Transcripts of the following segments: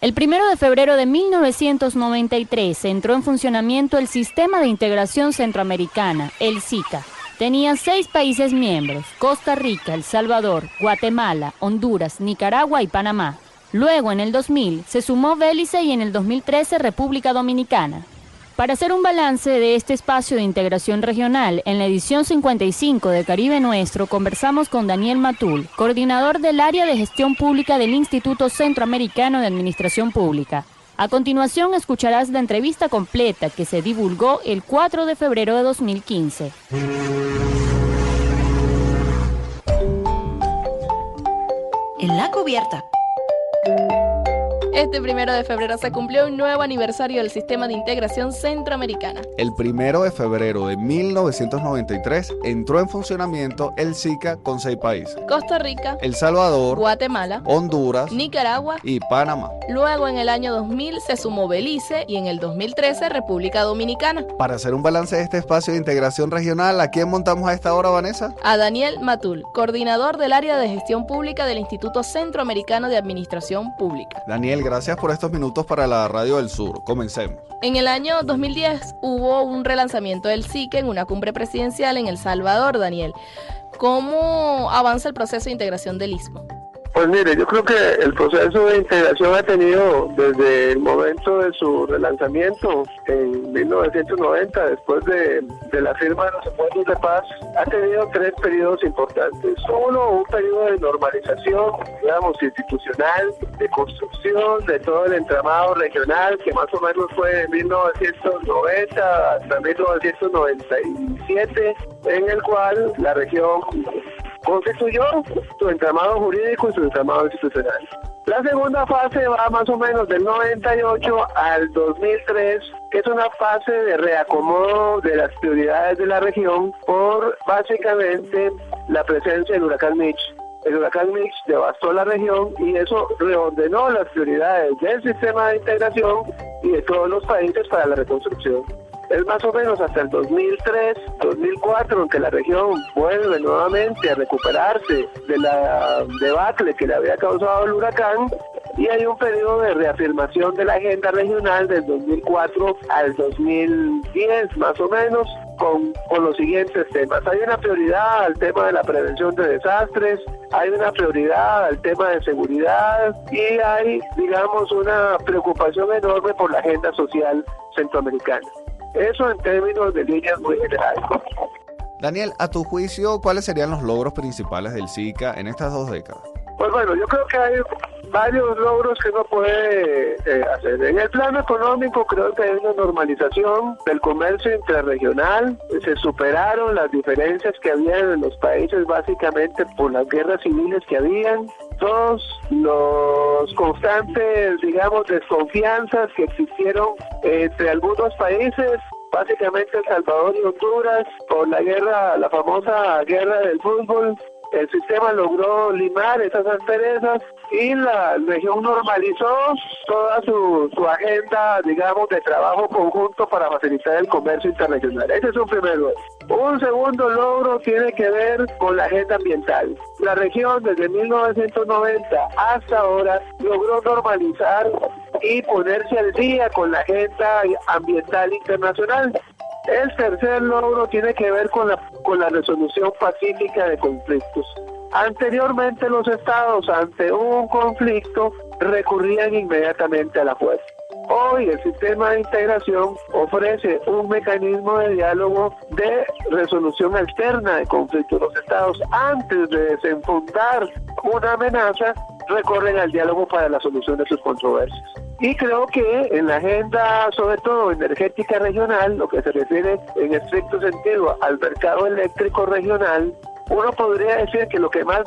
El 1 de febrero de 1993 entró en funcionamiento el Sistema de Integración Centroamericana, el SICA. Tenía 6 países miembros: Costa Rica, El Salvador, Guatemala, Honduras, Nicaragua y Panamá. Luego, en el 2000, se sumó Belice y en el 2013 República Dominicana. Para hacer un balance de este espacio de integración regional, en la edición 55 de Caribe Nuestro conversamos con Daniel Matul, coordinador del área de gestión pública del Instituto Centroamericano de Administración Pública. A continuación escucharás la entrevista completa que se divulgó el 4 de febrero de 2015. En la cubierta. Este 1 de febrero se cumplió un nuevo aniversario del Sistema de Integración Centroamericana. El 1 de febrero de 1993 entró en funcionamiento el SICA con 6 países: Costa Rica, El Salvador, Guatemala, Honduras, Nicaragua y Panamá. Luego, en el año 2000 se sumó Belice y en el 2013 República Dominicana. Para hacer un balance de este espacio de integración regional, ¿a quién montamos a esta hora, Vanessa? A Daniel Matul, coordinador del área de gestión pública del Instituto Centroamericano de Administración Pública. Daniel, gracias por estos minutos para la Radio del Sur. Comencemos. En el año 2010 hubo un relanzamiento del SICA en una cumbre presidencial en El Salvador, Daniel. ¿Cómo avanza el proceso de integración del Istmo? Pues mire, yo creo que el proceso de integración ha tenido desde el momento de su relanzamiento en 1990, después de la firma de los acuerdos de paz, ha tenido 3 periodos importantes. Uno, un periodo de normalización, digamos, institucional, de construcción de todo el entramado regional, que más o menos fue de 1990 hasta 1997, en el cual la región constituyó su entramado jurídico y su entramado institucional. La segunda fase va más o menos del 98 al 2003, que es una fase de reacomodo de las prioridades de la región por básicamente la presencia del huracán Mitch. El huracán Mitch devastó la región y eso reordenó las prioridades del sistema de integración y de todos los países para la reconstrucción. Es más o menos hasta el 2003, 2004, en que la región vuelve nuevamente a recuperarse de la debacle que le había causado el huracán, y hay un periodo de reafirmación de la agenda regional del 2004 al 2010, más o menos, con los siguientes temas. Hay una prioridad al tema de la prevención de desastres, hay una prioridad al tema de seguridad y hay, digamos, una preocupación enorme por la agenda social centroamericana. Eso en términos de líneas muy generales. Daniel, a tu juicio, ¿cuáles serían los logros principales del SICA en estas 2 décadas? Pues bueno, yo creo que hay varios logros que uno puede hacer. En el plano económico creo que hay una normalización del comercio interregional, se superaron las diferencias que había en los países básicamente por las guerras civiles que habían. 2, los constantes, digamos, desconfianzas que existieron entre algunos países, básicamente El Salvador y Honduras, por la guerra, la famosa guerra del fútbol. El sistema logró limar esas asperezas y la región normalizó toda su agenda, digamos, de trabajo conjunto para facilitar el comercio interregional. Ese es un primer logro. Un segundo logro tiene que ver con la agenda ambiental. La región desde 1990 hasta ahora logró normalizar y ponerse al día con la agenda ambiental internacional. El tercer logro tiene que ver con la resolución pacífica de conflictos. Anteriormente los estados ante un conflicto recurrían inmediatamente a la fuerza. Hoy el sistema de integración ofrece un mecanismo de diálogo de resolución alterna de conflictos. Los estados, antes de desenfundar una amenaza, recorren al diálogo para la solución de sus controversias. Y creo que en la agenda, sobre todo energética regional, lo que se refiere en estricto sentido al mercado eléctrico regional, uno podría decir que lo que más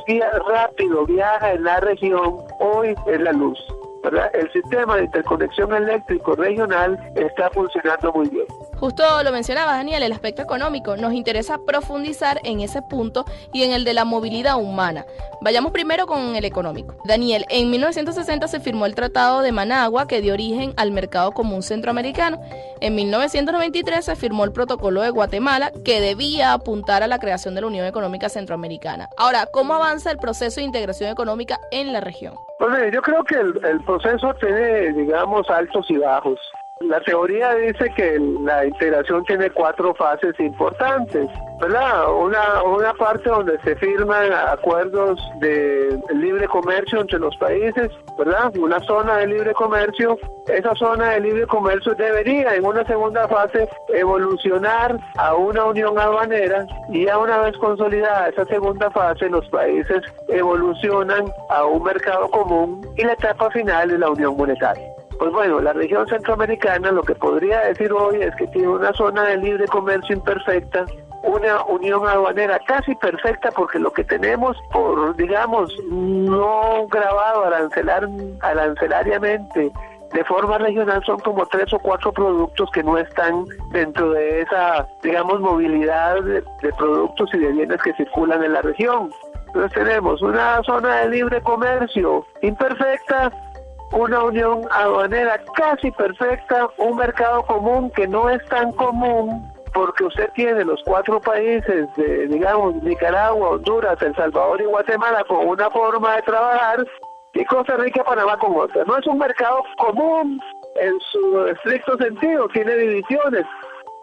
rápido viaja en la región hoy es la luz, ¿verdad? El sistema de interconexión eléctrico regional está funcionando muy bien. Justo lo mencionaba Daniel, el aspecto económico. Nos interesa profundizar en ese punto y en el de la movilidad humana. Vayamos primero con el económico. Daniel, en 1960 se firmó el Tratado de Managua, que dio origen al Mercado Común Centroamericano. En 1993 se firmó el Protocolo de Guatemala, que debía apuntar a la creación de la Unión Económica Centroamericana. Ahora, ¿cómo avanza el proceso de integración económica en la región? Pues yo creo que el proceso tiene, digamos, altos y bajos. La teoría dice que la integración tiene 4 fases importantes, ¿verdad? Una parte donde se firman acuerdos de libre comercio entre los países, ¿verdad? Una zona de libre comercio. Esa zona de libre comercio debería en una segunda fase evolucionar a una unión aduanera, y ya una vez consolidada esa segunda fase, los países evolucionan a un mercado común y la etapa final es la unión monetaria. Pues bueno, la región centroamericana lo que podría decir hoy es que tiene una zona de libre comercio imperfecta, una unión aduanera casi perfecta, porque lo que tenemos por, digamos, no grabado arancelariamente de forma regional son como 3 o 4 productos que no están dentro de esa, digamos, movilidad de productos y de bienes que circulan en la región. Entonces tenemos una zona de libre comercio imperfecta, una unión aduanera casi perfecta, un mercado común que no es tan común, porque usted tiene los 4 países de, digamos, Nicaragua, Honduras, El Salvador y Guatemala con una forma de trabajar, y Costa Rica y Panamá con otra. No es un mercado común en su estricto sentido, tiene divisiones,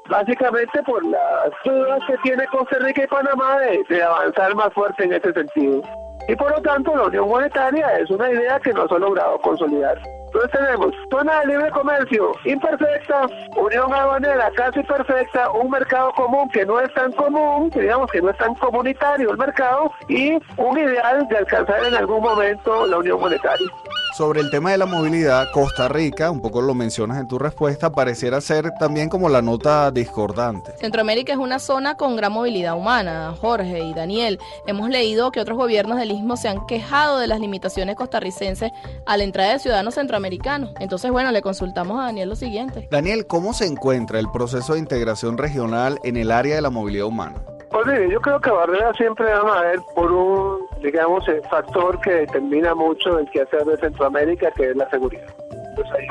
básicamente por las dudas que tiene Costa Rica y Panamá de avanzar más fuerte en ese sentido. Y por lo tanto la unión monetaria es una idea que no se ha logrado consolidar. Entonces tenemos zona de libre comercio imperfecta, unión aduanera casi perfecta, un mercado común que no es tan común, que digamos que no es tan comunitario el mercado, y un ideal de alcanzar en algún momento la unión monetaria. Sobre el tema de la movilidad, Costa Rica, un poco lo mencionas en tu respuesta, pareciera ser también como la nota discordante. Centroamérica es una zona con gran movilidad humana. Jorge y Daniel, hemos leído que otros gobiernos del Istmo se han quejado de las limitaciones costarricenses a la entrada de ciudadanos centroamericanos. Entonces, bueno, le consultamos a Daniel lo siguiente. Daniel, ¿cómo se encuentra el proceso de integración regional en el área de la movilidad humana? Pues mire, yo creo que barreras siempre van a haber por un, digamos, factor que determina mucho el quehacer de Centroamérica, que es la seguridad. Pues ahí,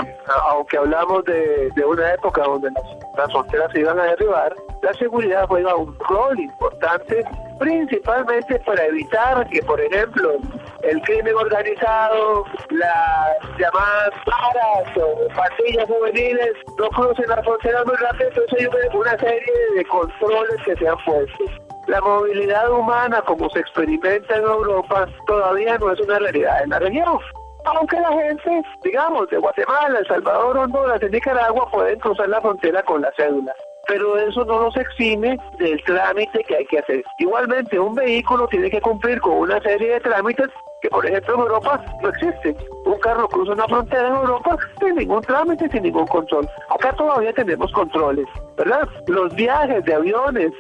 aunque hablamos de una época donde las fronteras se iban a derribar, la seguridad juega un rol importante, principalmente para evitar que, por ejemplo, el crimen organizado, las llamadas maras o pandillas juveniles no crucen las fronteras muy rápido. Entonces hay una serie de controles que se han puesto. La movilidad humana, como se experimenta en Europa, todavía no es una realidad en la región. Aunque la gente, digamos, de Guatemala, El Salvador, Honduras, de Nicaragua, pueden cruzar la frontera con la cédula. Pero eso no nos exime del trámite que hay que hacer. Igualmente, un vehículo tiene que cumplir con una serie de trámites que, por ejemplo, en Europa no existen. Un carro cruza una frontera en Europa sin ningún trámite, sin ningún control. Acá todavía tenemos controles, ¿verdad? Los viajes de aviones,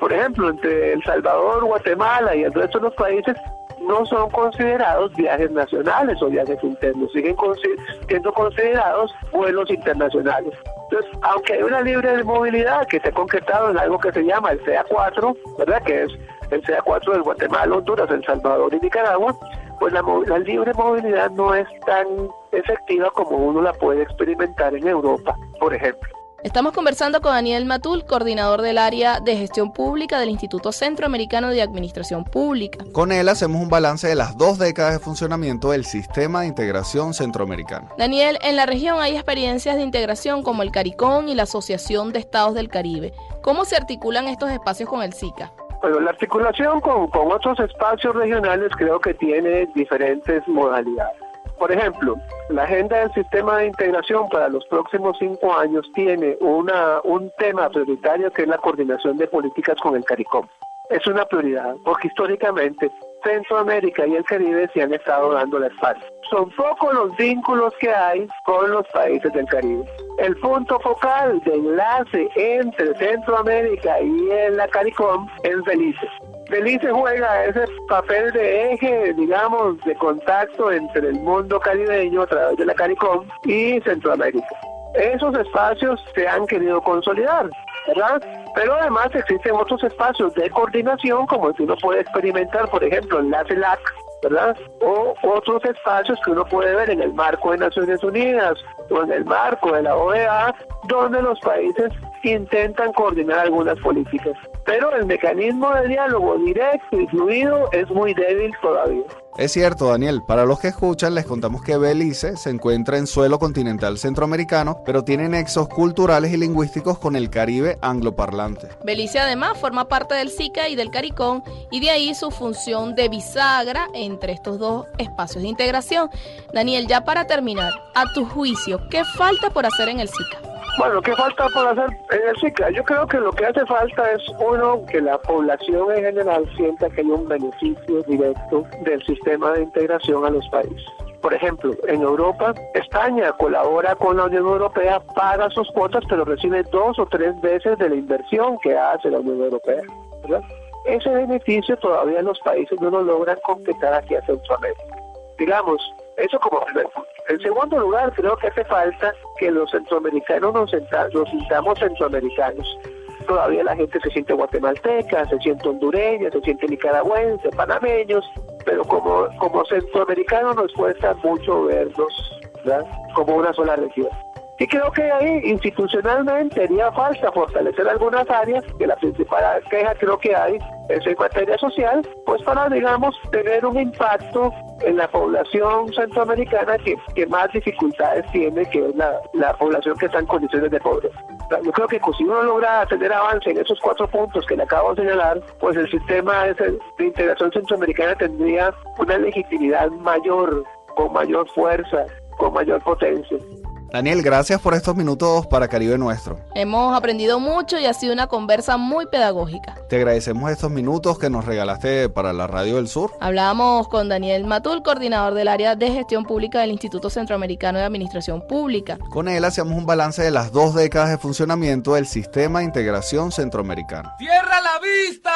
por ejemplo, entre El Salvador, Guatemala y el resto de los países, no son considerados viajes nacionales o viajes internos, siguen siendo considerados vuelos internacionales. Entonces, aunque hay una libre movilidad que se ha concretado en algo que se llama el CA4, ¿verdad? Que es el CA4 de Guatemala, Honduras, El Salvador y Nicaragua, pues la libre movilidad no es tan efectiva como uno la puede experimentar en Europa, por ejemplo. Estamos conversando con Daniel Matul, coordinador del área de gestión pública del Instituto Centroamericano de Administración Pública. Con él hacemos un balance de las 2 décadas de funcionamiento del sistema de integración centroamericano. Daniel, en la región hay experiencias de integración como el CARICOM y la Asociación de Estados del Caribe. ¿Cómo se articulan estos espacios con el SICA? Bueno, la articulación con otros espacios regionales creo que tiene diferentes modalidades. Por ejemplo, la agenda del sistema de integración para los próximos 5 años tiene un tema prioritario que es la coordinación de políticas con el CARICOM. Es una prioridad porque históricamente Centroamérica y el Caribe se han estado dando la espalda. Son pocos los vínculos que hay con los países del Caribe. El punto focal de enlace entre Centroamérica y la CARICOM es Belice. Belice juega ese papel de eje, digamos, de contacto entre el mundo caribeño a través de la CARICOM y Centroamérica. esos espacios se han querido consolidar, ¿verdad? Pero además existen otros espacios de coordinación, como el que uno puede experimentar, por ejemplo, en la CELAC, ¿verdad? O otros espacios que uno puede ver en el marco de Naciones Unidas o en el marco de la OEA, donde los países intentan coordinar algunas políticas. Pero el mecanismo de diálogo directo y fluido es muy débil todavía. Es cierto, Daniel. Para los que escuchan, les contamos que Belice se encuentra en suelo continental centroamericano, pero tiene nexos culturales y lingüísticos con el Caribe angloparlante. Belice además forma parte del SICA y del CARICOM, y de ahí su función de bisagra entre estos dos espacios de integración. Daniel, ya para terminar, a tu juicio, ¿qué falta por hacer en el SICA? Bueno, ¿qué falta por hacer en el SICA? Yo creo que lo que hace falta es, uno, que la población en general sienta que hay un beneficio directo del sistema de integración a los países. Por ejemplo, en Europa, España colabora con la Unión Europea, paga sus cuotas, pero recibe 2 o 3 veces de la inversión que hace la Unión Europea, ¿verdad? Ese beneficio todavía los países no lo logran completar aquí a Centroamérica. Digamos, eso como primer punto. En segundo lugar, creo que hace falta que los centroamericanos nos sintamos centroamericanos. Todavía la gente se siente guatemalteca, se siente hondureña, se siente nicaragüense, panameños, pero como centroamericanos nos cuesta mucho vernos, ¿verdad?, como una sola región. Y creo que ahí institucionalmente haría falta fortalecer algunas áreas, que la principal queja creo que hay es en materia social, pues para, digamos, tener un impacto en la población centroamericana que más dificultades tiene, que es la población que está en condiciones de pobreza. Yo creo que si uno logra tener avance en esos 4 puntos que le acabo de señalar, pues el sistema de integración centroamericana tendría una legitimidad mayor, con mayor fuerza, con mayor potencia. Daniel, gracias por estos minutos para Caribe Nuestro. Hemos aprendido mucho y ha sido una conversa muy pedagógica. Te agradecemos estos minutos que nos regalaste para la Radio del Sur. Hablábamos con Daniel Matul, coordinador del área de gestión pública del Instituto Centroamericano de Administración Pública. Con él hacíamos un balance de las 2 décadas de funcionamiento del Sistema de Integración Centroamericano. ¡Cierra la vista!